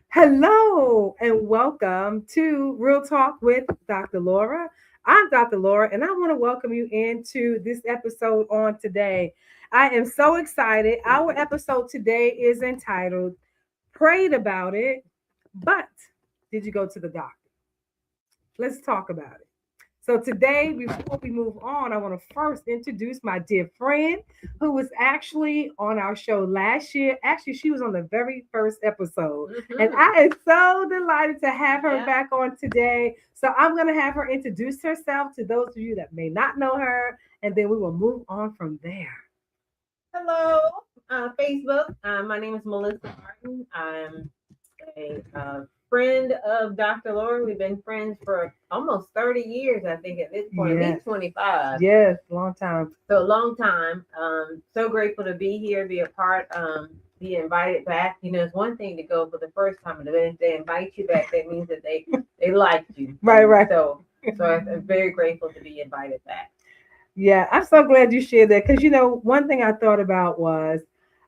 Hello and welcome to Real Talk with Dr. Laura. I'm Dr. Laura and I want to welcome you into this episode on today. I am so excited. Our episode today is entitled Prayed About It, but Did You Go to the Doctor? Let's talk about it. So today, before we move on, I want to first introduce my dear friend who was actually on our show last year. Actually, she was on the very first episode. And I am so delighted to have her back on today. So I'm going to have her introduce herself to those of you that may not know her, and then we will move on from there. Hello, Facebook. My name is Melissa Martin. I'm a friend of Dr. Laura. We've been friends for almost 30 years, I think, at this point, at least 25. Yes, long time. So a long time. So grateful to be here, be a part, be invited back. You know, it's one thing to go for the first time, and then if they invite you back, that means that they liked you. Right. So I'm very grateful to be invited back. Yeah, I'm so glad you shared that because one thing I thought about was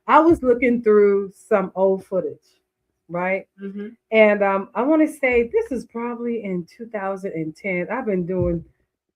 I was looking through some old footage, right? Mm-hmm. And I want to say this is probably in 2010. I've been doing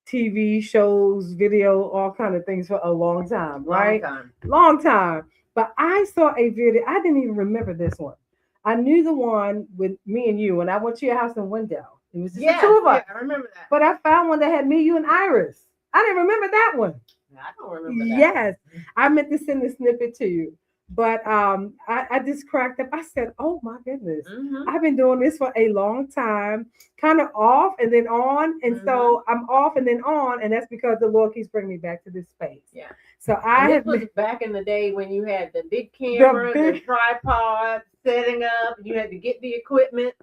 TV shows, video, all kind of things for a long time, right? Long time. But I saw a video. I didn't even remember this one. I knew the one with me and you, and I went to your house in Wendell. It was just the two of us. Yeah, I remember that. But I found one that had me, you, and Iris. I didn't remember that one. I don't remember that. Yes, I meant to send the snippet to you. But I just cracked up. I said, "Oh my goodness, I've been doing this for a long time, kind of off and then on, and so I'm off and then on, and that's because the Lord keeps bringing me back to this space." Yeah. So this was back in the day when you had the big camera, the tripod, setting up. You had to get the equipment.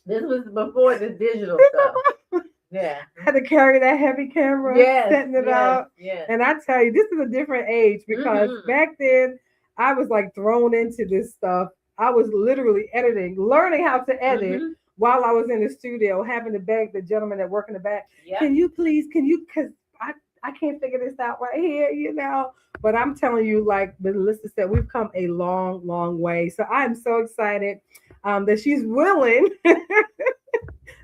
This was before the digital stuff. Yeah. I had to carry that heavy camera, setting it up. Yes. And I tell you, this is a different age because back then I was like thrown into this stuff. I was literally editing, learning how to edit while I was in the studio, having to beg the gentleman that work in the back, can you, because I can't figure this out right here, But I'm telling you, like Melissa said, we've come a long, long way. So I'm so excited that she's willing.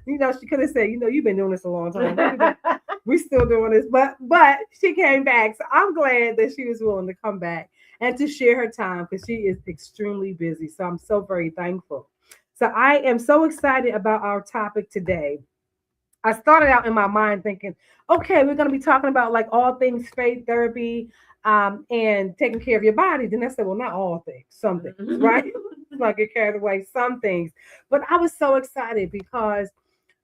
She could have said, you've been doing this a long time. We're still doing this, but she came back. So I'm glad that she was willing to come back and to share her time because she is extremely busy. So I'm so very thankful. So I am so excited about our topic today. I started out in my mind thinking, okay, we're going to be talking about like all things faith therapy and taking care of your body. Then I said, well, not all things, some things, right? Like get carried away, some things. But I was so excited because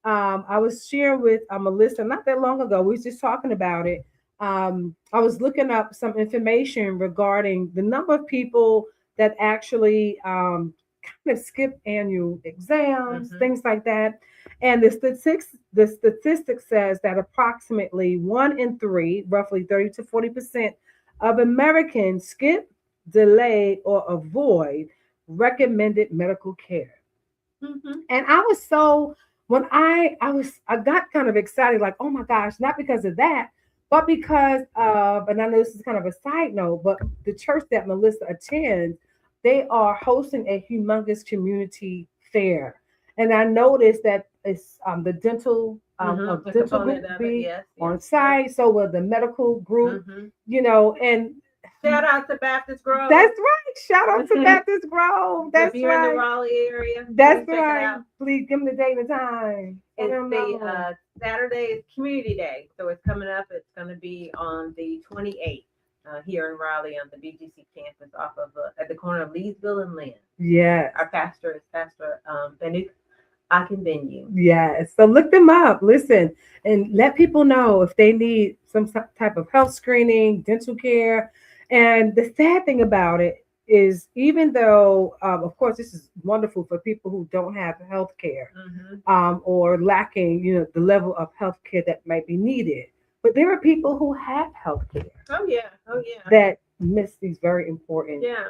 I was sharing with Melissa not that long ago. We was just talking about it. I was looking up some information regarding the number of people that actually kind of skip annual exams, things like that. And the statistics says that approximately 1 in 3, roughly 30 to 40% of Americans skip, delay, or avoid recommended medical care. And I was so when I got kind of excited, like, oh my gosh, not because of that, but because of, and I know this is kind of a side note, but the church that Melissa attends, they are hosting a humongous community fair. And I noticed that it's the dental dental group be on site, so will the medical group, and shout out to Baptist Grove. That's right. Shout out to Baptist Grove. That's if you're in the Raleigh area, that's right. Please give them the date and time. It's Saturday is Community Day, so it's coming up. It's going to be on the 28th here in Raleigh on the BGC campus, off of at the corner of Leesville and Lynn. Yeah, our pastor is Pastor Benuk Akinbenyu. Yes, so look them up. Listen, and let people know if they need some type of health screening, dental care. And the sad thing about it is, even though, of course, this is wonderful for people who don't have health care or lacking, the level of health care that might be needed. But there are people who have health care. Oh, yeah. That miss these very important. Yeah.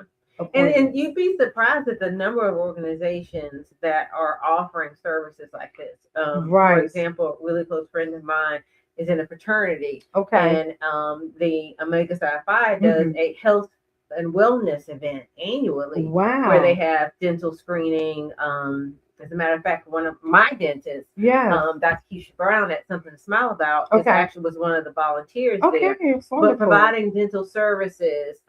And you'd be surprised at the number of organizations that are offering services like this. Right. For example, a really close friend of mine is in a fraternity. Okay. And the Omega Psi Phi does a health a wellness event annually Wow. where they have dental screening. As a matter of fact, one of my dentists, Yeah. Dr. Keisha Brown at Something to Smile About, Okay. actually was one of the volunteers Okay. there. It's But wonderful. providing dental services,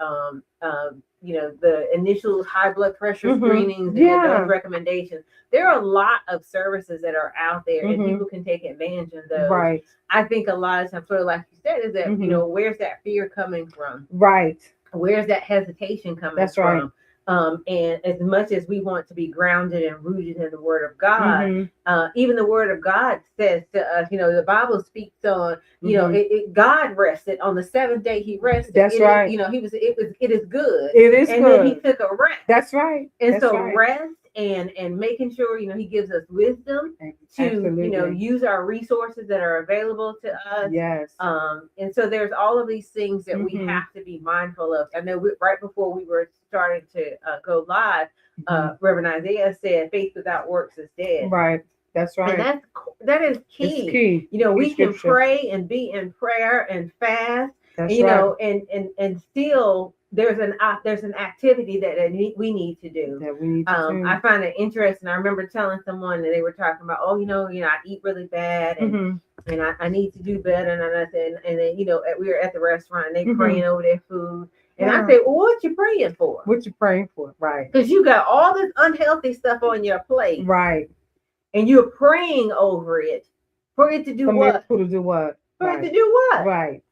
the initial high blood pressure Mhm. screenings, and Yeah. those recommendations. There are a lot of services that are out there, and Mhm. people can take advantage of those. Right. I think a lot of times, sort of like you said, is that Mhm. where's that fear coming from? Right. Where's that hesitation coming That's from? right. And as much as we want to be grounded and rooted in the Word of God, Mhm. even the Word of God says to us, the Bible speaks on, Mhm. God rested on the seventh day. He rested. That's right. It is good. It is And good. then He took a rest. That's right. And That's so right. rest and making sure, He gives us wisdom to, Absolutely. use our resources that are available to us. Yes. And so there's all of these things that we Mhm. have to be mindful of. I know right before we were starting to go live, Mhm. Reverend Isaiah said, "Faith without works is dead." Right. That's right. And that is key. It's key. We Key can scripture. pray and be in prayer and fast, That's and, right. and still there's an activity that we need to do. That we need to do. I find it interesting. I remember telling someone that they were talking about, I eat really bad, and Mhm. and I need to do better. And then, we were at the restaurant and they Mhm. praying over their food. And I Yeah. said, well, what you praying for? What you praying for? Right. Because you got all this unhealthy stuff on your plate, Right. and you're praying over it for it to do For what? miracle to do what? For Right. it to do what? Right.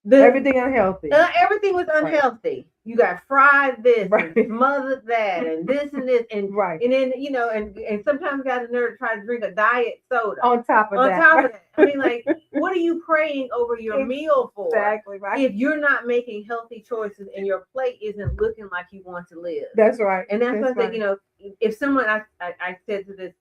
The, Everything unhealthy. Everything was unhealthy. You got fried this Right. and smothered that and this and this and Right. and then and sometimes got the nerve to try to drink a diet soda. On top of On that. top of that, I mean, like, what are you praying over your meal for? Exactly right. If you're not making healthy choices and your plate isn't looking like you want to live. That's right. And that's what I right. think, if someone, I said to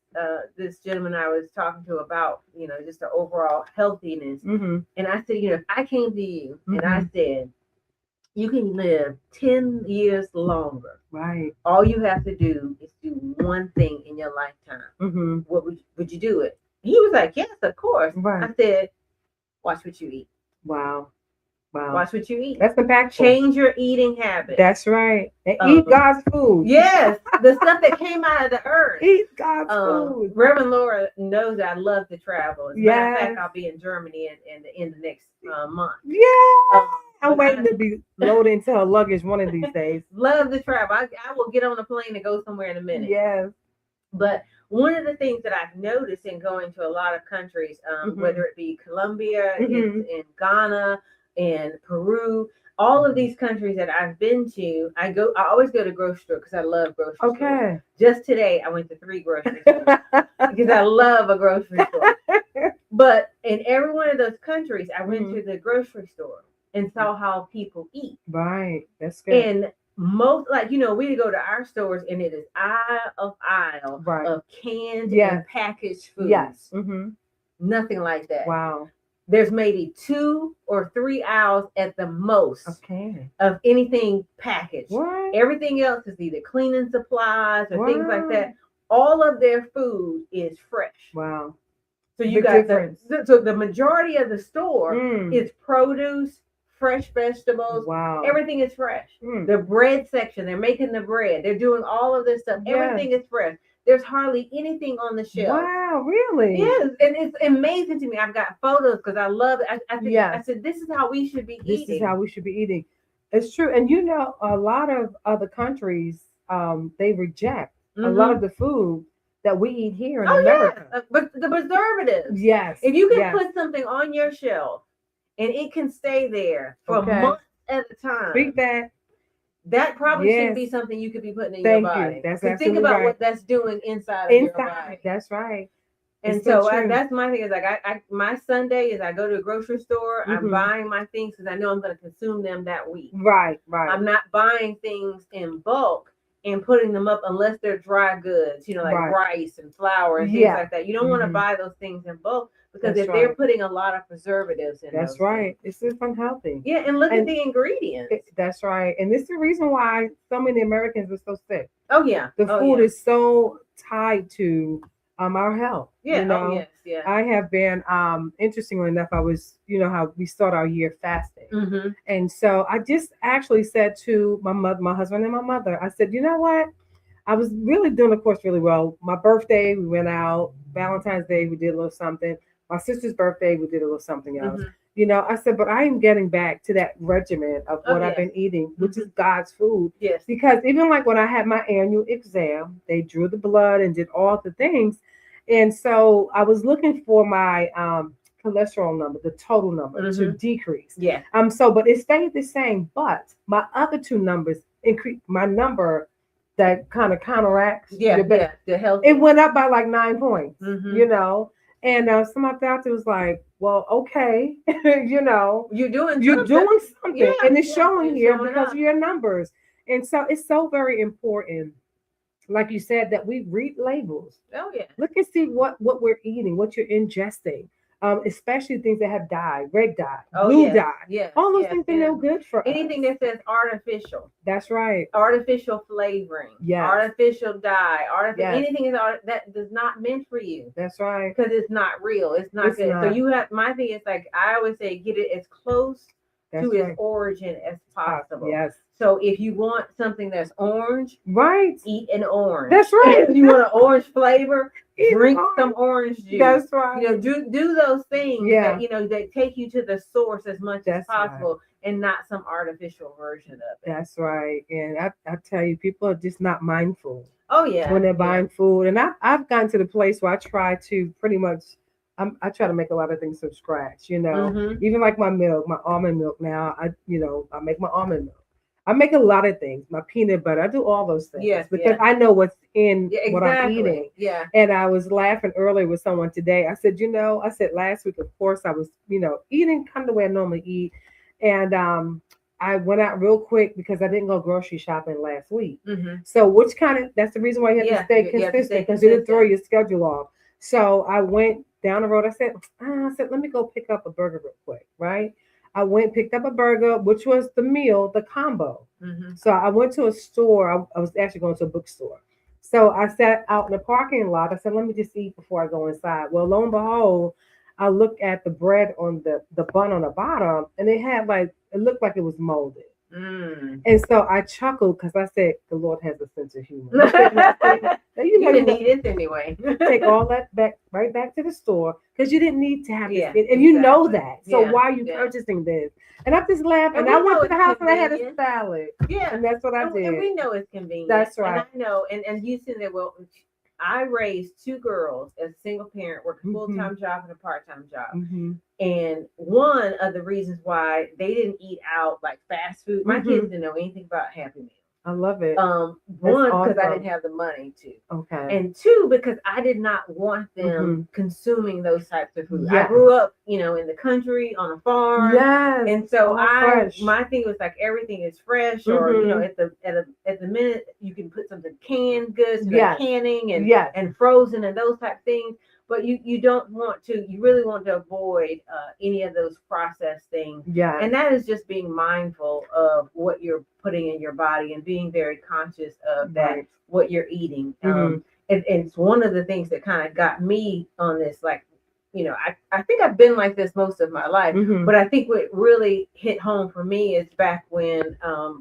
this gentleman I was talking to about, just the overall healthiness. Mhm. And I said, if I came to you and I Mhm. said, you can live 10 years longer. Right. All you have to do is do one thing in your lifetime. Mhm. What would you do it? He was like, yes, of course. Right. I said, watch what you eat. Wow. Wow. Watch what you eat. That's impactful. Change your eating habits. That's right. And eat God's food. Yes, the stuff that came out of the earth. Eat God's food. Reverend Laura knows I love to travel. As a matter of fact, I'll be in Germany in the next month. Yeah. I'm waiting to be loaded into her luggage one of these days. Love to travel. I will get on a plane and go somewhere in a minute. Yes. But one of the things that I've noticed in going to a lot of countries, whether it be Colombia, in Ghana, and Peru, all of these countries that I've been to, I always go to grocery store because I love grocery stores. Okay. Just today, I went to 3 grocery stores because I love a grocery store. But in every one of those countries, I went to the grocery store and saw how people eat. Right. That's good. And most, we go to our stores and it is aisle of canned and packaged foods. Yes. Mm-hmm. Nothing like that. Wow. There's maybe 2 or 3 aisles at the most of anything packaged. What? Everything else is either cleaning supplies or things like that. All of their food is fresh. Wow. So you got the majority of the store is produce, fresh vegetables. Wow. Everything is fresh. The bread section, they're making the bread. They're doing all of this stuff. Yes. Everything is fresh. There's hardly anything on the shelf. Wow, really? Yes, and it's amazing to me. I've got photos because I love it. I said, this is how we should be eating. This is how we should be eating. It's true. And a lot of other countries, they reject a lot of the food that we eat here in America. Yeah. But the preservatives. Yes. If you can put something on your shelf and it can stay there for months at a time. Speak that. That probably shouldn't be something you could be putting in your body. That's think about what that's doing inside of your body. That's right. And so that's my thing is like my Sunday is I go to a grocery store. I'm buying my things because I know I'm going to consume them that week. Right, right. I'm not buying things in bulk and putting them up unless they're dry goods, like rice and flour and things like that. You don't want to buy those things in bulk because if they're putting a lot of preservatives in that's right. It's just unhealthy. Yeah, and look at the ingredients. That's right. And this is the reason why so many Americans are so sick. Oh, yeah. The food is so tied to our health. Yeah. You know, Oh yes. Yeah. I have been interestingly enough, I was, how we start our year fasting. Mm-hmm. And so I just actually said to my mother, my husband and my mother, I said, you know what? I was really doing the course really well. My birthday, we went out. Valentine's Day, we did a little something. My sister's birthday, we did a little something else. Mm-hmm. I said, but I am getting back to that regimen of Oh, what I've yes. been eating, which Mhm. is God's food. Yes. Because even like when I had my annual exam, they drew the blood and did all the things. And so I was looking for my cholesterol number, the total number to Mhm. decrease. Yeah. But it stayed the same. But my other two numbers increased. My number that kind of counteracts Yeah. your Yeah. The health. it went up by like 9 points, Mhm. And so my doctor was like, well, okay, You're doing you're something. doing something. Yeah, And it's yeah, showing it's here showing because up. of your numbers. And so it's so very important, like you said, that we read labels. Oh yeah. Look and see what we're eating, what you're ingesting, especially things that have dye, red dye, Oh blue yes. dye. Yes. All those yes, things are yes. no good for Anything us. that says artificial, That's right. artificial flavoring, Yes. artificial dye, Yes. anything that is not meant for you That's right. because it's not real. It's not It's good. So not. you have my thing is like I always say, get it as close That's to its right. origin as possible. Yes. So if you want something that's orange, Right. eat an orange. That's right. If you want an orange flavor, Eat drink orange. some orange juice. That's right. Do those things Yeah. that that take you to the source as much as That's right. possible and not some artificial version of it. That's right. And I tell you, people are just not mindful Oh yeah. when they're yeah. buying food. And I've gotten to the place where I try to pretty much, I try to make a lot of things from scratch, Mhm. even like my milk, my almond milk now, I make my almond milk. I make a lot of things, my peanut butter, I do all those things Yes, because yeah. I know what's in Yeah, what I'm exactly. eating. Yeah. And I was laughing earlier with someone today. I said, last week, of course, I was, eating kind of the way I normally eat. And I went out real quick because I didn't go grocery shopping last week. Mhm. So that's the reason why you have Yeah, to stay you have to stay consistent because it'll throw consistent. your schedule off. So I went down the road. I said, let me go pick up a burger real quick, right? I went, picked up a burger, which was the meal, the combo. Mhm. So I went to a store. I was actually going to a bookstore. So I sat out in the parking lot. I said, let me just eat before I go inside. Well, lo and behold, I looked at the bread on the bun on the bottom, and it looked like it was molded. Mm. And so I chuckled because I said, the Lord has a sense of humor. You didn't need it anyway. Take all that right back to the store because you didn't need to have Yeah, this. And you know exactly. that. So Yeah, why are you yeah. purchasing this? And I just laughed. And And I we went know to the it's house and I had a convenient. salad. Yeah. And that's what I And did. we know it's convenient. That's right. And I know, and you said that, well, I raised two girls as a single parent, working Mhm. full-time job and a part-time job. Mm-hmm. And one of the reasons why they didn't eat out like fast food, my Mhm. kids didn't know anything about Happy Meal. I love it. One, because I awesome. didn't have the money to. Okay. And two, because I did not want them Mhm. consuming those types of food. Yes. I grew up, in the country on a farm. Yes. And so all fresh. my thing was like everything is fresh, or Mhm. at the minute you can put something canned goods, Yes. canning and Yes. and frozen and those type of things. But you don't want to. You really want to avoid any of those processed things. Yeah. And that is just being mindful of what you're putting in your body and being very conscious of that, Right. what you're eating. Mhm. And it's one of the things that kind of got me on this, like, I think I've been like this most of my life, Mhm. but I think what really hit home for me is back when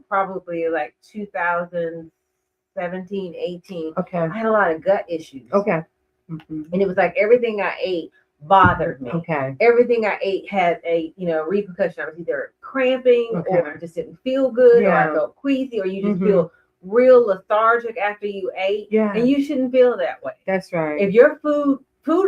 probably like 2017, 18, Okay. I had a lot of gut issues. Okay. Mhm. And it was like everything I ate bothered me. Okay. Everything I ate had a repercussion. I was either cramping Okay. or I just didn't feel good, or Yeah. I felt queasy, or you just Mhm. feel real lethargic after you ate. Yeah. And you shouldn't feel that way. That's right. If your food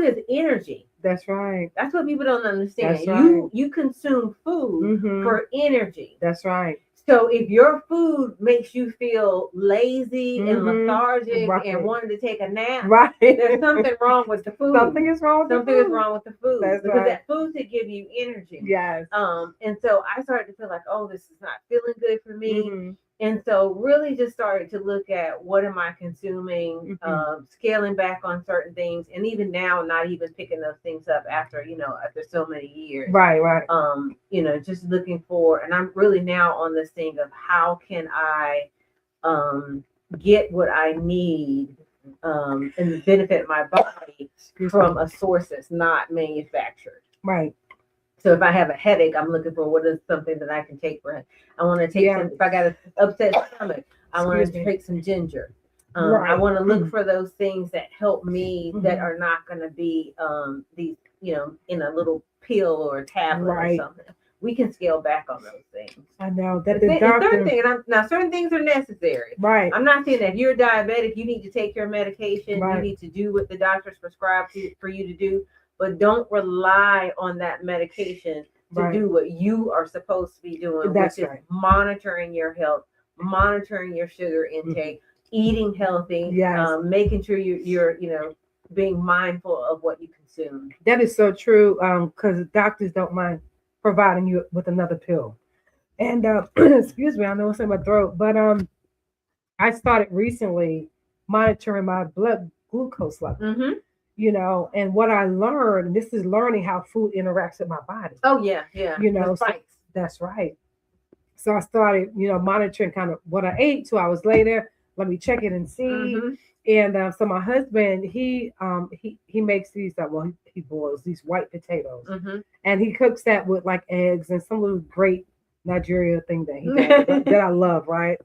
is energy. That's right. That's what people don't understand. That's right. You consume food Mhm. for energy. That's right. So if your food makes you feel lazy and Mhm. lethargic Right. and wanting to take a nap, Right. there's something wrong with the food. Something is wrong with Something the is food. wrong with the food. That's because right. that food should give you energy. Yes. And so I started to feel like, oh, this is not feeling good for me. Mhm. And so really just started to look at what am I consuming, scaling back on certain things, and even now not even picking those things up after so many years. Right. Right. Just looking for, and I'm really now on this thing of how can I get what I need and benefit my body from a source that's not manufactured. Right. So if I have a headache, I'm looking for what is something that I can take for it. I want to take some, if I got an upset stomach, I want to take some ginger. I want to look for those things that help me that are not going to be these, in a little pill or a tablet or something. We can scale back on those things. I know that certain things are necessary. Right. I'm not saying that if you're diabetic, you need to take your medication. You need to do what the doctors prescribe for you to do, but don't rely on that medication to do what you are supposed to be doing, which is monitoring your health, monitoring your sugar intake, eating healthy, making sure you're being mindful of what you consume. That is so true. Because doctors don't mind providing you with another pill. And excuse me, I know it's in my throat, but I started recently monitoring my blood glucose level. And what I learned, this is learning how food interacts with my body. Oh yeah. Spikes. That's right. So I started, monitoring kind of what I ate 2 hours later. Let me check it and see. And so my husband, he makes these he boils these white potatoes, and he cooks that with like eggs and some little great Nigeria thing that he does that I love, right?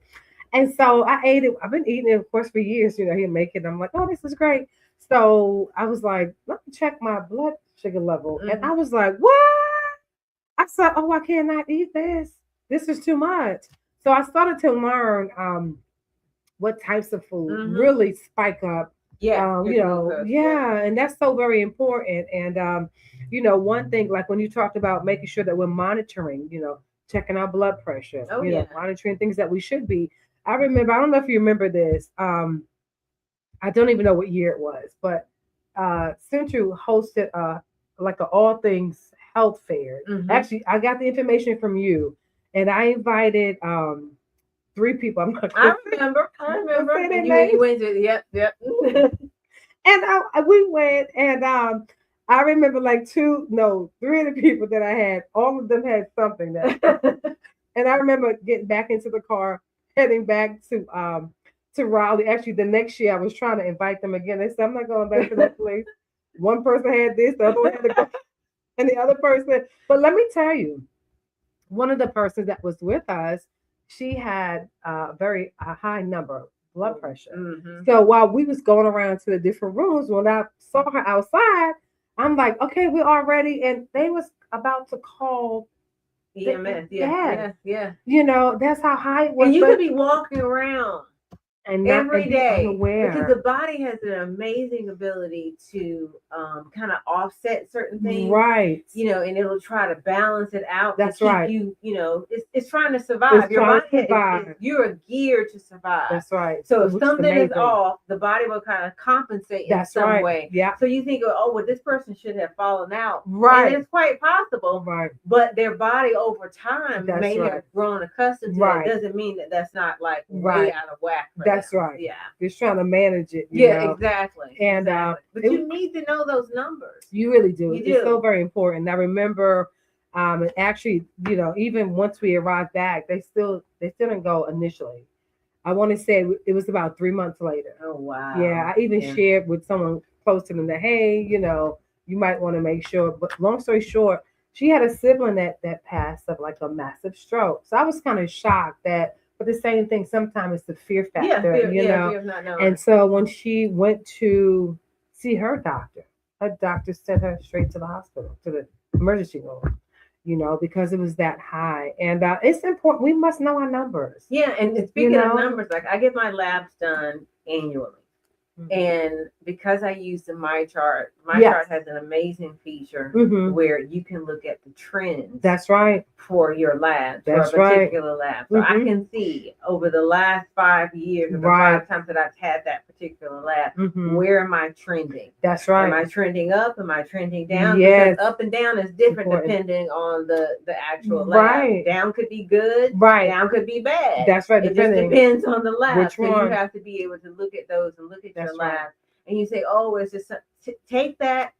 And so I ate it. I've been eating it, of course, for years. He'll make it. I'm like, oh, this is great. So I was like, let me check my blood sugar level, and I was like, what? I said, oh, I cannot eat this. This is too much. So I started to learn what types of food really spike up. And that's so very important. And one thing, like when you talked about making sure that we're monitoring, checking our blood pressure, monitoring things that we should be. I remember, I don't know if you remember this. I don't even know what year it was, but Central hosted like an all things health fair. Actually, I got the information from you, and I invited 3 people. I remember. And you went to, yep. And we went, and I remember like 3 of the people that I had, all of them had something that. And I remember getting back into the car, heading back to Raleigh. Actually, the next year I was trying to invite them again. They said, I'm not going back to that place. One person had this, the other one had to go, and the other person. But let me tell you, one of the persons that was with us, she had a high number of blood pressure. So while we was going around to the different rooms, when I saw her outside, I'm like, okay, we're all ready. And they was about to call EMS. Yeah. That's how high it was. And you could be walking around and every day because the body has an amazing ability to kind of offset certain things, right? And it'll try to balance it out. That's to keep right. It's trying to survive. Your body you're geared to survive. That's right. So if something is off, the body will kind of compensate in some way. Yeah. So you think, this person should have fallen out. Right. And it's quite possible. Right. But their body over time may have grown accustomed to it. It doesn't mean that that's not like way out of whack. That's right. Yeah. Just trying to manage it. Exactly. And but you need to know those numbers. You really do. It's so very important. I remember and actually, even once we arrived back, they still didn't go initially. I want to say it was about 3 months later. Oh wow. Yeah. I even shared with someone close to them that, hey, you might want to make sure. But long story short, she had a sibling that passed of like a massive stroke. So I was kind of shocked that. But the same thing, sometimes it's the fear factor, fear of not knowing. And so when she went to see her doctor sent her straight to the hospital, to the emergency room, because it was that high. And it's important. We must know our numbers. Yeah, and speaking of numbers, like I get my labs done annually. And because I use the MyChart, MyChart has an amazing feature where you can look at the trends. That's right. For your lab, for a particular lab. So I can see over the last 5 years, or the 5 times that I've had that particular lab, where am I trending? That's right. Am I trending up? Am I trending down? Yes. Because up and down is different depending on the actual lab. Right. Down could be good. Right. Down could be bad. That's right. It just depends on the lab. Which so one? You have to be able to look at those and look at your lab. And you say, oh, it's just take that,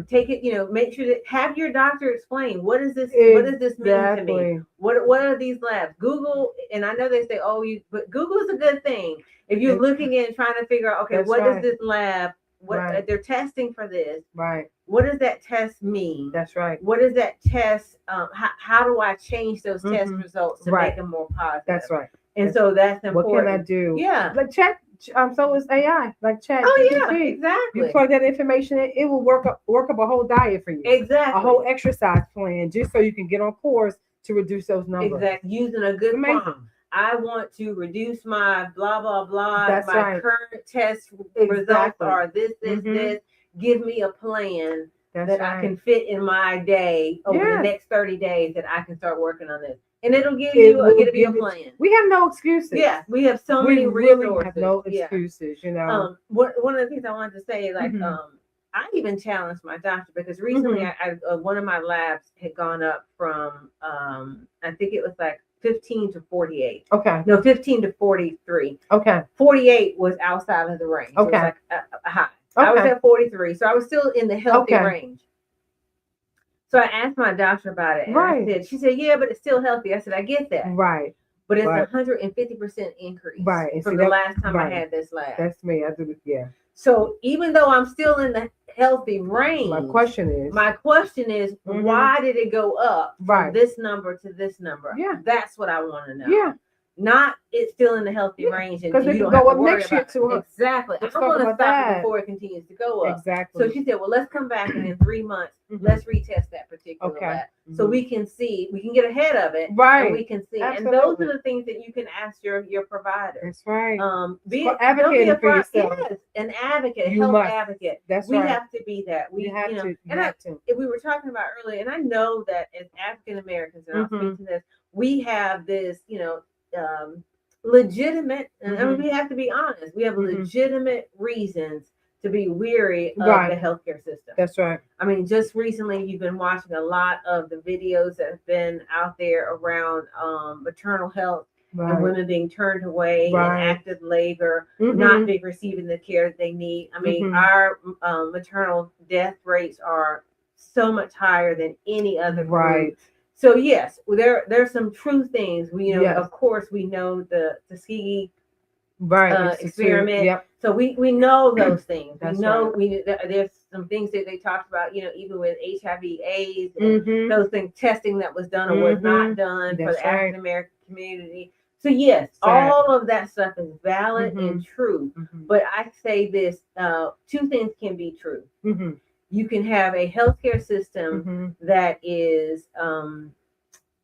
take it, make sure that have your doctor explain what does this mean to me? What are these labs? Google, and I know they say, but Google is a good thing. If you're looking in trying to figure out, okay, what does this lab What Right. they're testing for this. Right. What does that test mean? That's right. What does that test? How do I change those test Mhm. results to Right. make them more positive? That's right. And so that's What important. can I do? Yeah. Like chat. So is AI. Like chat. Oh yeah, GPT. exactly. You plug that information in, it will work up a whole diet for you. Exactly. A whole exercise plan, just so you can get on course to reduce those numbers. Exactly. Using a good Amazing. prompt. I want to reduce my blah blah blah. That's my right. current test results Exactly. are this, Mhm. this. Give me a plan That's that right. I can fit in my day over the Yes. next 30 days that I can start working on this. And it'll give It you will it'll be a give it- plan. We have no excuses. Yeah, we have so We many really resources. have no Yeah. excuses, you know. One of the things I wanted to say, like, Mhm. I even challenged my doctor because recently I one of my labs had gone up from I think it was like 15 to 48. Okay. No, 15 to 43. Okay. 48 was outside of the range. It was Okay. like a high. I was Okay. at 43, so I was still in the healthy Okay. range. So I asked my doctor about it, and Right. she said, yeah, but it's still healthy. I said, I get that. Right. But it's Right. 150% increase Right. And from see, the that- last time right. I had this lab. That's me. I do it. Yeah. So even though I'm still in the healthy range, My question is. Mhm. Why did it go up from Right. this number to this number? Yeah. That's what I want to know. Yeah. Not it's still in the healthy Yeah, range and 'cause it you can don't go have to up worry next year about too, huh? it. Exactly. Let's I talk want to about stop that. it before it continues to go up. Exactly. So she said, well, let's come back and in 3 months, let's retest that particular Okay. lab. So we can see, we can get ahead of it. Right. And we can see. Absolutely. And those are the things that you can ask your provider. That's right. Don't be advocating for yourself. Yes, an advocate, a You health must. advocate. That's we right. have to be that. We You have you know, to. You and have to. we were talking about earlier, and I know that as African Americans, and I'll Mhm. speak to this, we have this, legitimate, and I mean, Mhm. we have to be honest, we have Mhm. legitimate reasons to be weary of Right. the healthcare system. That's right. I mean, just recently you've been watching a lot of the videos that have been out there around maternal health Right. and women being turned away Right. in active labor, Mhm. not being receiving the care that they need. I mean, Mhm. our maternal death rates are so much higher than any other group. Right. So yes, there's some true things. We Yes. of course, we know the Tuskegee Right. experiment. Yep. So we know those things. That's we know right. there's some things that they talked about. Even with HIV/AIDS and Mhm. those things, testing that was done or was not Mhm. done for That's the right. African American community. So yes, Sad. all of that stuff is valid Mhm. and true. Mhm. But I say this: two things can be true. Mhm. You can have a healthcare system Mhm. that is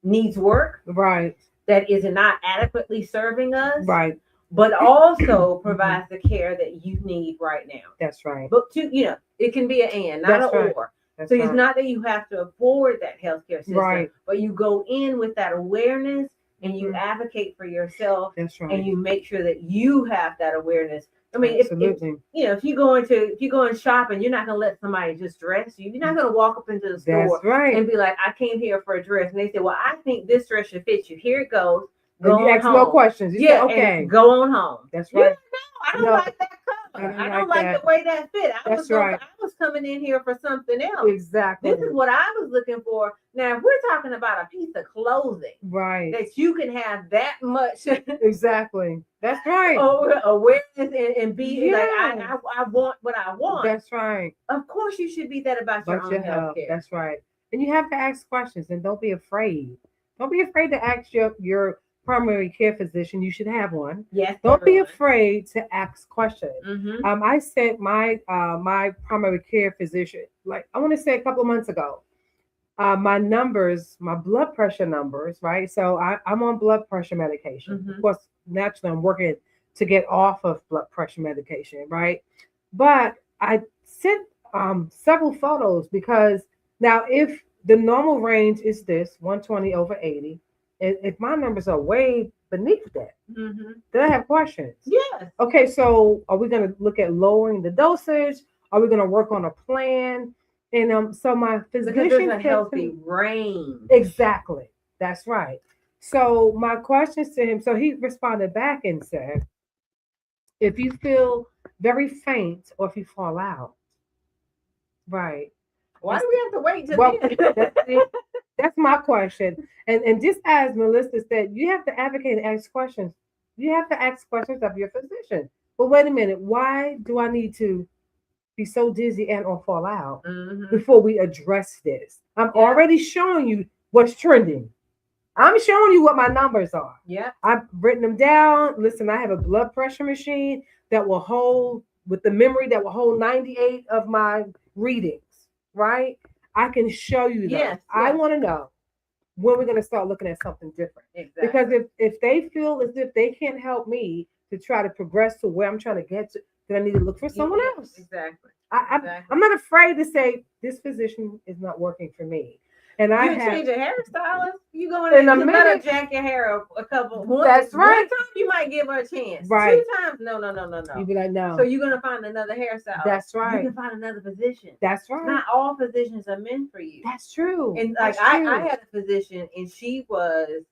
needs work, Right. that is not adequately serving us, Right. but also provides the care that you need right now. That's right. But it can be an and, not That's an right. or. That's So right. it's not that you have to afford that healthcare system, Right. but you go in with that awareness and you Mhm. advocate for yourself That's right. and you make sure that you have that awareness. I mean, Absolutely. if you go in shopping, you're not gonna let somebody just dress you. You're not gonna walk up into the store That's right. and be like, I came here for a dress. And they say, well, I think this dress should fit you. Here it goes. And Go you on ask home. no questions. You Yeah, say, okay. and go on home. That's Yeah, right. I don't No, like that color. I don't I don't like like that. the way that fit. That's right. I was coming in here for something else. Exactly. This is what I was looking for. Now, if we're talking about a piece of clothing Right. that you can have that much Exactly. That's right. awareness and be like, Yeah. I want what I want. That's right. Of course, you should be that about your But own your health health. care. That's right. And you have to ask questions and don't be afraid. Don't be afraid to ask your primary care physician. You should have one. Yes. Don't be afraid to ask questions. Mm-hmm. I sent my primary care physician, like I want to say a couple of months ago, my numbers, my blood pressure numbers, right? So I'm on blood pressure medication. Mhm. Of course, naturally, I'm working to get off of blood pressure medication, right? But I sent several photos because now if the normal range is this 120 over 80, if my numbers are way beneath that, Mm-hmm. then I have questions. Yes. Okay, so are we going to look at lowering the dosage? Are we going to work on a plan? And so my physician Because there's a said to healthy me- range. Exactly. That's right. So my questions to him, so he responded back and said, if you feel very faint or if you fall out, right. Why do we have to wait till Well, then? that's my question. And just as Melissa said, you have to advocate and ask questions. You have to ask questions of your physician. But wait a minute, why do I need to be so dizzy and or fall out Mhm. before we address this. I'm Yeah. already showing you what's trending. I'm showing you what my numbers are. Yeah. I've written them down. Listen, I have a blood pressure machine that will hold, with the memory that will hold 98 of my readings, right? I can show you those. Yes, I yes. want to know when we're going to start looking at something different. Exactly. Because if they feel as if they can't help me to try to progress to where I'm trying to get to, then I need to look for someone Yeah, else. Exactly. I'm not afraid to say this physician is not working for me. And I You have change your hairstylist. You going in a to let her minute. jack your hair a couple. One, That's right. One time you might give her a chance. Right. 2 times, no. You be like, no. So you're gonna find another hairstylist. That's right. You can find another physician. That's right. Not all physicians are meant for you. That's true. And like That's true. I had a physician, and she was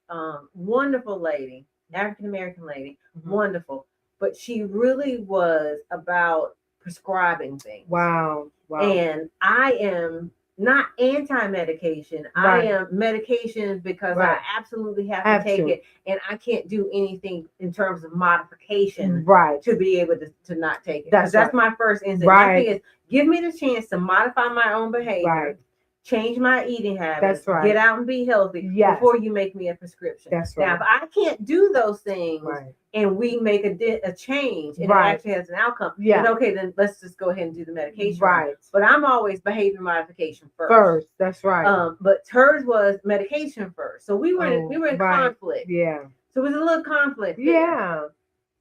wonderful lady, African American lady, wonderful. But she really was about prescribing things. Wow. And I am not anti-medication. Right. I am medication because Right. I absolutely have to take it, and I can't do anything in terms of modification Right. to be able to not take it. That's That's my first instinct. Right. My thing is, give me the chance to modify my own behavior. Right. Change my eating habits. That's right. Get out and be healthy before you make me a prescription. That's right. Now, if I can't do those things, Right. and we make a change, and Right. it actually has an outcome, Yeah. then okay, then let's just go ahead and do the medication. Right. But I'm always behavior modification first. That's right. But hers was medication first. So we were in right. conflict. Yeah. So it was a little conflict. there. Yeah.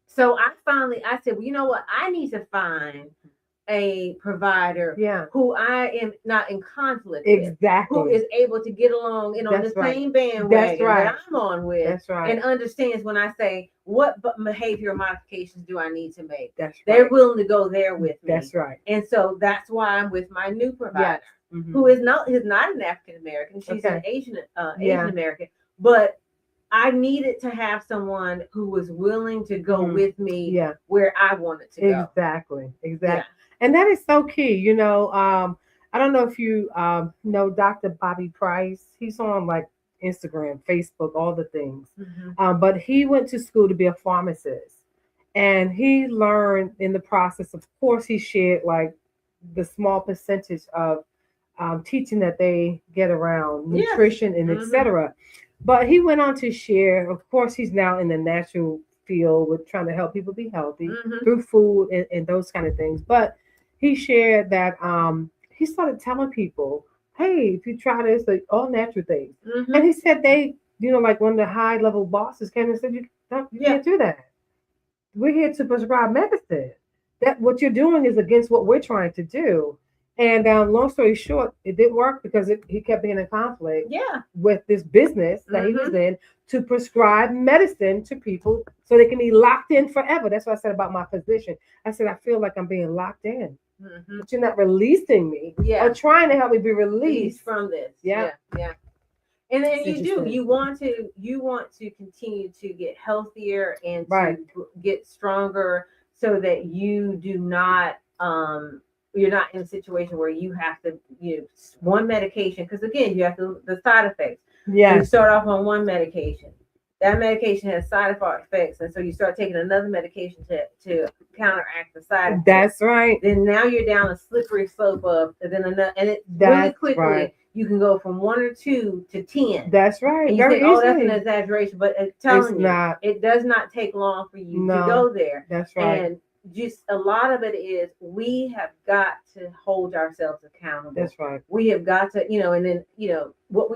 So I said, well, you know what? I need to find a provider Yeah. who I am not in conflict with, Exactly. who is able to get along on That's the right. same bandwagon That's right. that I'm on with, That's right. and understands when I say what behavior modifications do I need to make. That's right. They're willing to go there with me. That's right. And so that's why I'm with my new provider, Yes. who is not an African American. She's an Asian American, but I needed to have someone who was willing to go with me where I wanted to go. Exactly. Yeah. And that is so key. You know, I don't know if you know Dr. Bobby Price. He's on like Instagram, Facebook, all the things. But he went to school to be a pharmacist. And he learned in the process, of course, he shared like the small percentage of teaching that they get around nutrition and etc. But he went on to share, of course, he's now in the natural field with trying to help people be healthy through food and those kind of things. But he shared that he started telling people, hey, if you try this, like all natural things. And he said they, you know, like one of the high level bosses came and said, you can't do that. We're here to prescribe medicine. That what you're doing is against what we're trying to do. And long story short, it didn't work because he kept being in conflict with this business that he was in to prescribe medicine to people so they can be locked in forever. That's what I said about my physician. I said, I feel like I'm being locked in. But you're not releasing me or trying to help me be released from this. Yeah. And then you want to continue to get healthier and to get stronger so that you do not you're not in a situation where you have to one medication, because again you have the side effects. You start off on one medication. That medication has side effects, and so you start taking another medication to counteract the side effects. That's right. Then now you're down a slippery slope of, and then another, and it really quickly you can go from 1 or 2 to 10. That's right. And you think, oh, that's an exaggeration, but it's telling you, it does not take long for you to go there. That's right. And just a lot of it is we have got to hold ourselves accountable. That's right. We have got to, and then,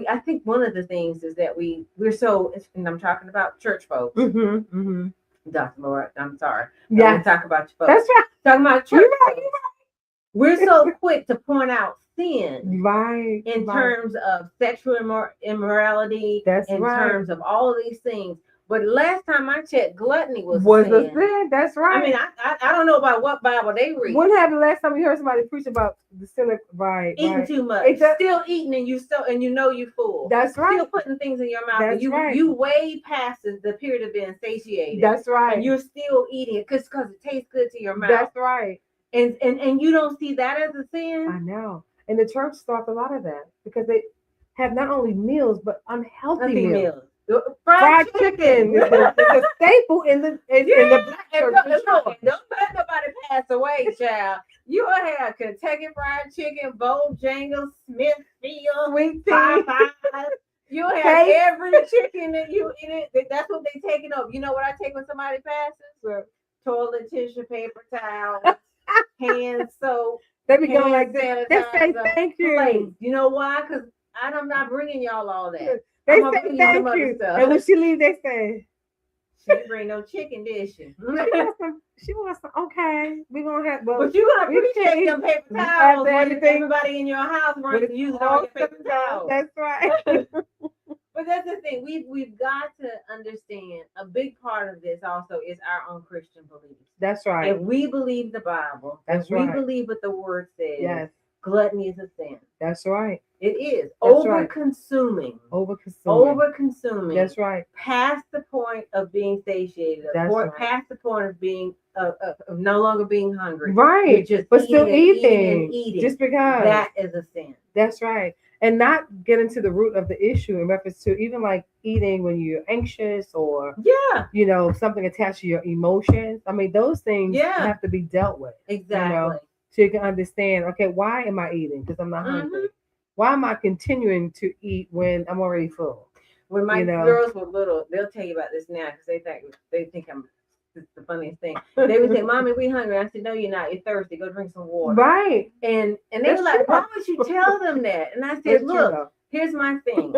I think one of the things is that we're so, and I'm talking about church folks. Dr. Laura, I'm sorry. Yeah. I'm talk about you folks. That's right. Talking about church folks. You're right. We're so quick to point out sin in terms of sexual immorality, in terms of all of these things. But last time I checked, gluttony was a sin. That's right. I mean, I don't know about what Bible they read. What happened last time you heard somebody preach about the sin of eating too much, still eating, and you're full. That's right. Still putting things in your mouth. That's right. You way past the period of being satiated. That's right. And you're still eating it because it tastes good to your mouth. That's right. And you don't see that as a sin. I know. And the church starts a lot of that because they have not only meals but unhealthy meals. Fried chicken is a staple in the black church. Don't let nobody pass away, child. You will have Kentucky Fried Chicken, Bojangles, Smithfield, Sweet tea. Popeyes. You have Cake. every chicken that you eat. That's what they taking over. You know what I take when somebody passes? Toilet tissue, paper towel, hand soap. They be going hand like this. They say sanitizer, thank plates. you. You know why? Because I'm not bringing y'all all that. They I'm gonna say bring you some thank other you. stuff. And when she leave, they say, She didn't bring no chicken, did she? she wants some. Okay, we gonna have. Well, But you're gonna we appreciate can't- them paper we towels have when everything. everybody in your house runs with to use all all your paper towels. That's right. But that's the thing. We've got to understand a big part of this also is our own Christian beliefs. That's right. If we believe the Bible, That's if we right. believe what the word says, Yes, gluttony is a sin. that's right. It is. That's right. Over-consuming. Over-consuming. Over-consuming. That's right. Past the point of being satiated. That's right. Past the point of being of no longer being hungry. Right. You're just But still eating. eating. Just because. That is a sin. That's right. And not get into the root of the issue in reference to even like eating when you're anxious or, Yeah. you know, something attached to your emotions. I mean, those things Yeah. have to be dealt with. Exactly. You know, so you can understand, okay, why am I eating? Because I'm not hungry. Why am I continuing to eat when I'm already full? When my You know? girls were little, they'll tell you about this now because they think I'm it's the funniest thing. They would say, "Mommy, we hungry." I said, "No, you're not. You're thirsty. Go drink some water." Right. And they That's were like, true. "Why would you tell them that?" And I said, It's "Look, true, here's my thing.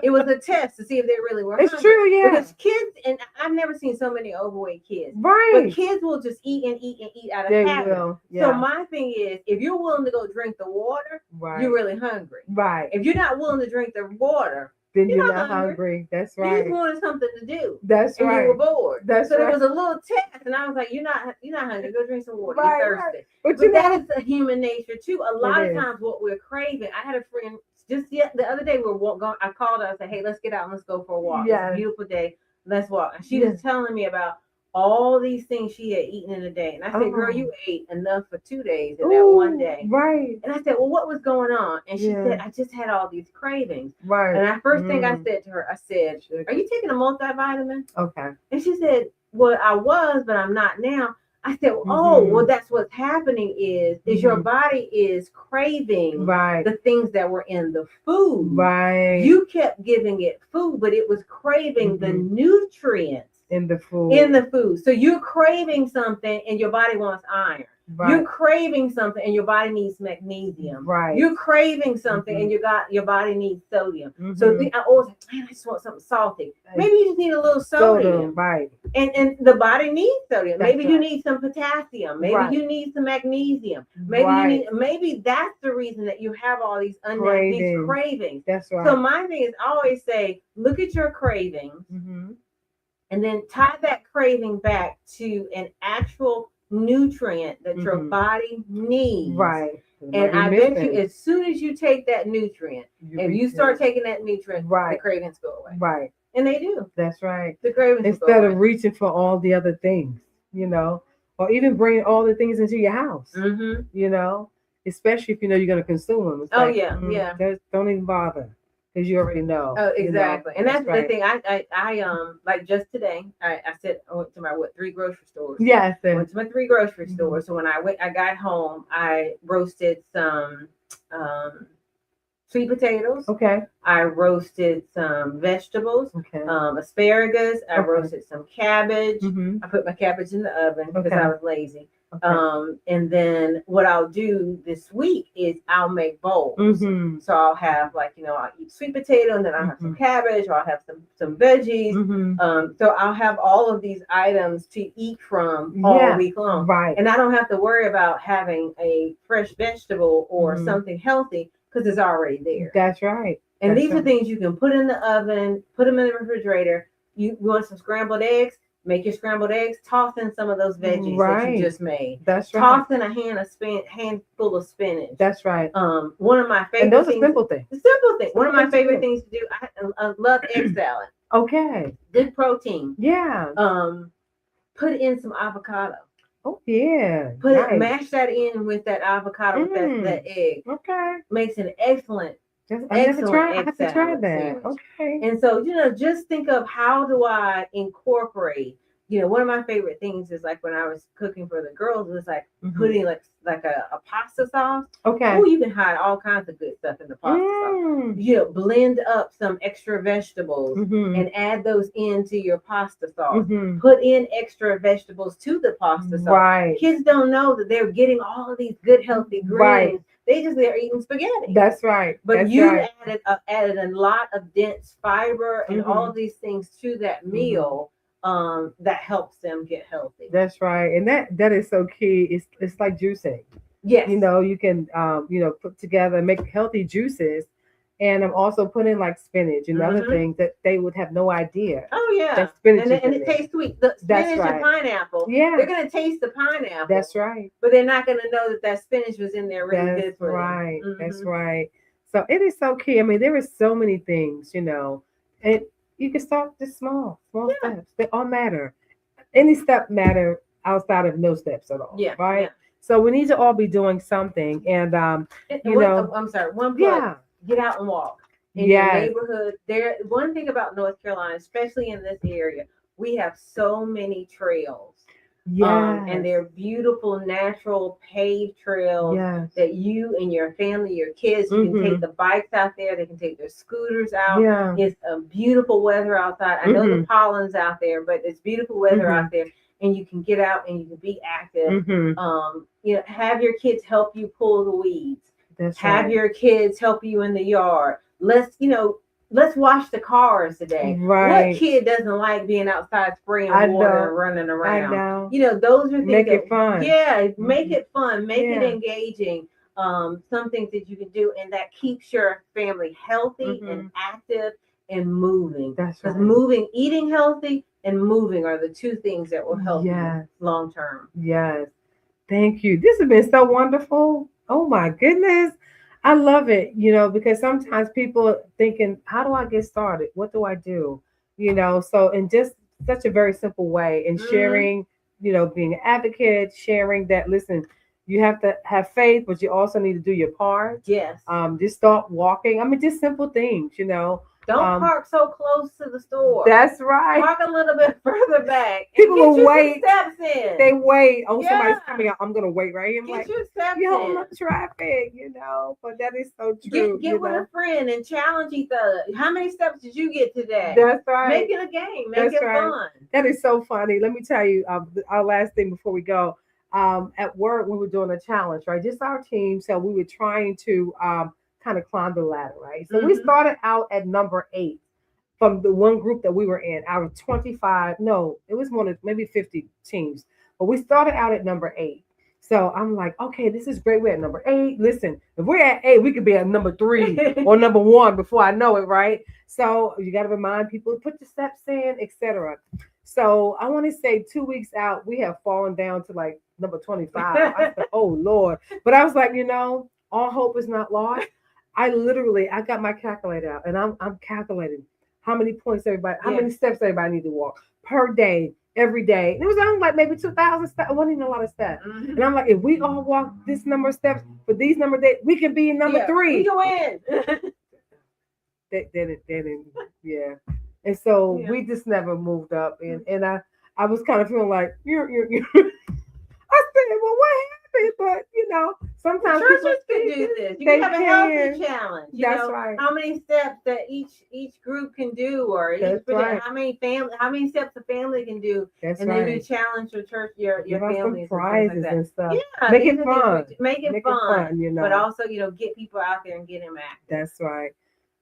It was a test to see if they really were it's hungry." true, yeah. Because kids, and I've never seen so many overweight kids. Right. But kids will just eat and eat and eat out of They habit. will. Yeah. So my thing is, if you're willing to go drink the water, right. you're really hungry. Right. If you're not willing to drink the water, Then you're you're not not hungry. That's you right. just wanted something to do. That's And right. you were bored. That's so right. there was a little test, and I was like, "You're not hungry. Go drink some water. Right, You're right. thirsty." But But you that know, is a human nature too. A lot It of is. times, what we're craving. I had a friend just the other day. Going. I called her. I said, "Hey, let's get out and let's go for a walk. Yes. It's a beautiful day. Let's walk." And she Yes. was telling me about all these things she had eaten in a day. And I said, "Girl, Oh. you ate enough for 2 days in that one day." Right. And I said, "Well, what was going on?" And she Yeah. said, "I just had all these cravings." Right. And the first thing I said to her, I said, Sugar. "Are you taking a multivitamin?" Okay. And she said, "Well, I was, but I'm not now." I said, "Oh, well, that's what's happening is your body is craving Right. the things that were in the food. Right. You kept giving it food, but it was craving the nutrients in the food. in the food. So you're craving something and your body wants iron. Right. You're craving something and your body needs magnesium. Right. You're craving something and your body needs sodium. So I always like, man, I just want something salty. Maybe you just need a little sodium. Right. And the body needs sodium. That's Maybe right. you need some potassium. Maybe Right. you need some magnesium. Maybe Right. maybe that's the reason that you have all these these cravings. That's right. So my thing is, I always say, look at your cravings and then tie that craving back to an actual nutrient that your body needs. Right. And I bet you, as soon as you take that nutrient, if you start taking that nutrient, Right. the cravings go away. Right. And they do. That's right. The cravings Instead go of away. reaching for all the other things, you know, or even bringing all the things into your house, you know, especially if you know you're going to consume them. It's Oh, like, yeah, yeah. Don't even bother because you already know. Oh, you know? exactly. And that's right. the thing. I like just today, I said I went to my 3 grocery stores. Yes. I went to my 3 grocery stores. So when I got home, I roasted some sweet potatoes. Okay. I roasted some vegetables. Okay. Asparagus. I Okay. roasted some cabbage. I put my cabbage in the oven because Okay. I was lazy. Okay. And then what I'll do this week is I'll make bowls. So I'll have I'll eat sweet potato and then I'll have some cabbage or I'll have some veggies. So I'll have all of these items to eat from all week long. Right. And I don't have to worry about having a fresh vegetable or something healthy because it's already there. That's right. And That's these are right. things you can put in the oven, put them in the refrigerator. You want some scrambled eggs? Make your scrambled eggs. Toss in some of those veggies that you just made. That's right. Toss in a handful of spinach. That's right. One of my favorite And those are things. simple things. The simple thing. One of my Simple favorite things. things to do. I love egg salad. Okay. Good protein. Yeah. Put in some avocado. Oh yeah. Mash that in with that avocado with that egg. Okay. Makes an excellent. I have to try salad that. sandwich. Okay. And so, just think of how do I incorporate one of my favorite things is like when I was cooking for the girls, it was like Mhm. putting like a pasta sauce. Okay. Oh, you can hide all kinds of good stuff in the pasta sauce. Blend up some extra vegetables Mhm. and add those into your pasta sauce. Mhm. Put in extra vegetables to the pasta sauce. Right. Kids don't know that they're getting all of these good, healthy greens. Right. They're eating spaghetti. That's right. But That's you right. added a lot of dense fiber and all Mhm. of these things to that meal that helps them get healthy. That's right. And that is so key. It's like juicing. Yes. You can put together and make healthy juices. And I'm also putting like spinach and other things that they would have no idea. Oh yeah. That spinach and it tastes sweet. The spinach right. and pineapple. Yeah. They're gonna taste the pineapple. That's right. But they're not gonna know that spinach was in there really good for right. them. That's right. So it is so key. I mean, there is so many things, and you can start just small steps. They all matter. Any step matter outside of no steps at all. Yeah. Right. Yeah. So we need to all be doing something. And I'm sorry. One plug. Yeah. Get out and walk in your neighborhood. One thing about North Carolina, especially in this area, we have so many trails. Yeah. And they're beautiful, natural paved trails that you and your family, your kids, you can take the bikes out there. They can take their scooters out. Yeah. It's beautiful weather outside. I know the pollen's out there, but it's beautiful weather out there. And you can get out and you can be active. Have your kids help you pull the weeds. Have your kids help you in the yard. Let's wash the cars today. Right. What kid doesn't like being outside spraying water and running around? I know. Those are things make it fun. Yeah, make it fun. Make it engaging. Some things that you can do and that keeps your family healthy and active and moving. That's right. Because eating healthy and moving are the two things that will help you long term. Yes. Thank you. This has been so wonderful. Oh my goodness. I love it, because sometimes people are thinking, how do I get started? What do I do? So in just such a very simple way and sharing, being an advocate, sharing that, listen, you have to have faith, but you also need to do your part. Yes. Just start walking. I mean, just simple things, Don't park so close to the store. That's right. Park a little bit further back. People will wait. Steps in. They wait. Oh, somebody's coming out. I'm gonna wait right here. I'm get your steps in. Traffic, But that is so true. Get with a friend and challenge each other. How many steps did you get today? That's right. Make it a game. Make it fun. That is so funny. Let me tell you. Our last thing before we go. At work, we were doing a challenge, right? Just our team. So we were trying to kind of climb the ladder, right? So we started out at number 8 from the one group that we were in out of 25. No, it was more than maybe 50 teams, but we started out at number 8. So I'm like, okay, this is great. We're at number 8. Listen, if we're at 8, we could be at number 3 or number 1 before I know it, right? So you got to remind people, put your steps in, etc. So I want to say 2 weeks out, we have fallen down to like number 25. I said, oh Lord. But I was like, all hope is not lost. I got my calculator out and I'm calculating how many steps everybody need to walk per day, every day. And it was only like maybe 2,000 steps. It wasn't even a lot of steps. And I'm like, if we all walk this number of steps for these number of days, we can be in number 3. We can win. Yeah. And so we just never moved up. And I was kind of feeling like, you're. I said, well, what happened? But, sometimes churches can do this. You can have a healthy challenge. That's right. How many steps that each group can do, or how many steps a family can do. That's and then you challenge your church, your family. Prizes and stuff. Yeah, make it fun. Make it fun. But also, get people out there and get them active. That's right.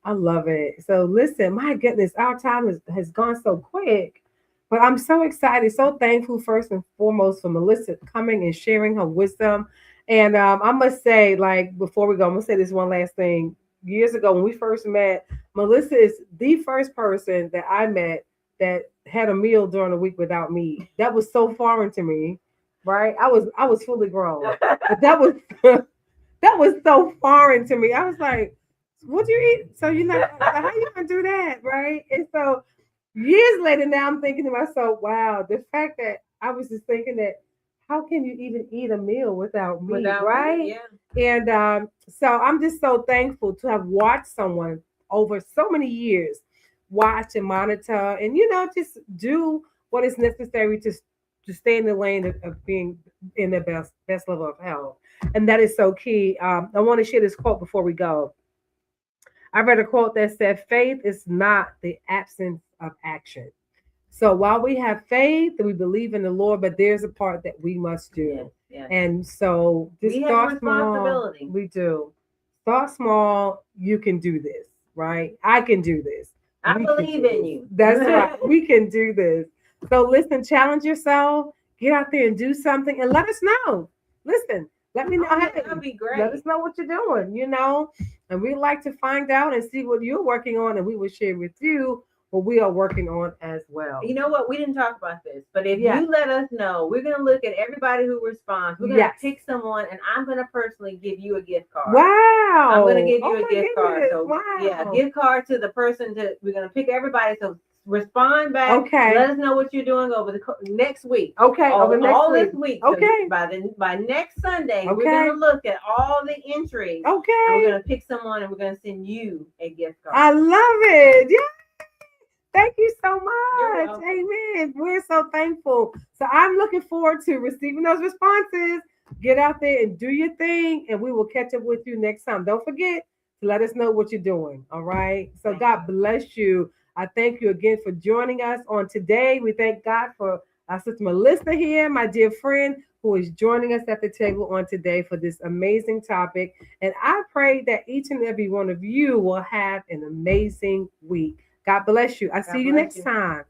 I love it. So listen, my goodness, our time has gone so quick. But I'm so excited, so thankful first and foremost for Melissa coming and sharing her wisdom. And I must say, like, before we go, I'm going to say this one last thing. Years ago, when we first met, Melissa is the first person that I met that had a meal during the week without meat. That was so foreign to me, right? I was fully grown. But that was so foreign to me. I was like, what do you eat? So how you going to do that, right? And so years later, now I'm thinking to myself, wow, the fact that I was just thinking that how can you even eat a meal without meat, right? Yeah. And so I'm just so thankful to have watched someone over so many years watch and monitor and, just do what is necessary to stay in the lane of being in the best level of health. And that is so key. I want to share this quote before we go. I read a quote that said, faith is not the absence of action. So while we have faith and we believe in the Lord, but there's a part that we must do. Yes, yes. And so just We have start small. responsibility. We do. Start small. You can do this, right? I can do this. I We can believe do in this. you. That's right. We can do this. So listen, challenge yourself. Get out there and do something and let us know. Listen, let me know. Oh, yeah, Hey, that'd be great. let us know what you're doing, and we'd like to find out and see what you're working on, and we will share with you what we are working on as well. You know what? We didn't talk about this, but if Yes. you let us know, we're going to look at everybody who responds. We're going to pick someone, and I'm going to personally give you a gift card. Wow. I'm going to give you Oh a my gift card. goodness. So, Wow. yeah, gift card to the person. We're going to pick everybody. So, respond back. Okay. Let us know what you're doing over the next week. Okay. All, Over next all week. this week. Okay. So by next Sunday, Okay. we're going to look at all the entries. Okay. And we're going to pick someone, and we're going to send you a gift card. I love it. Yeah. Thank you so You're much. welcome. Amen. We're so thankful. So I'm looking forward to receiving those responses. Get out there and do your thing, and we will catch up with you next time. Don't forget to let us know what you're doing. All right. So God bless you. I thank you again for joining us on today. We thank God for our sister Melissa here, my dear friend, who is joining us at the table on today for this amazing topic. And I pray that each and every one of you will have an amazing week. God bless you. I'll see you next time.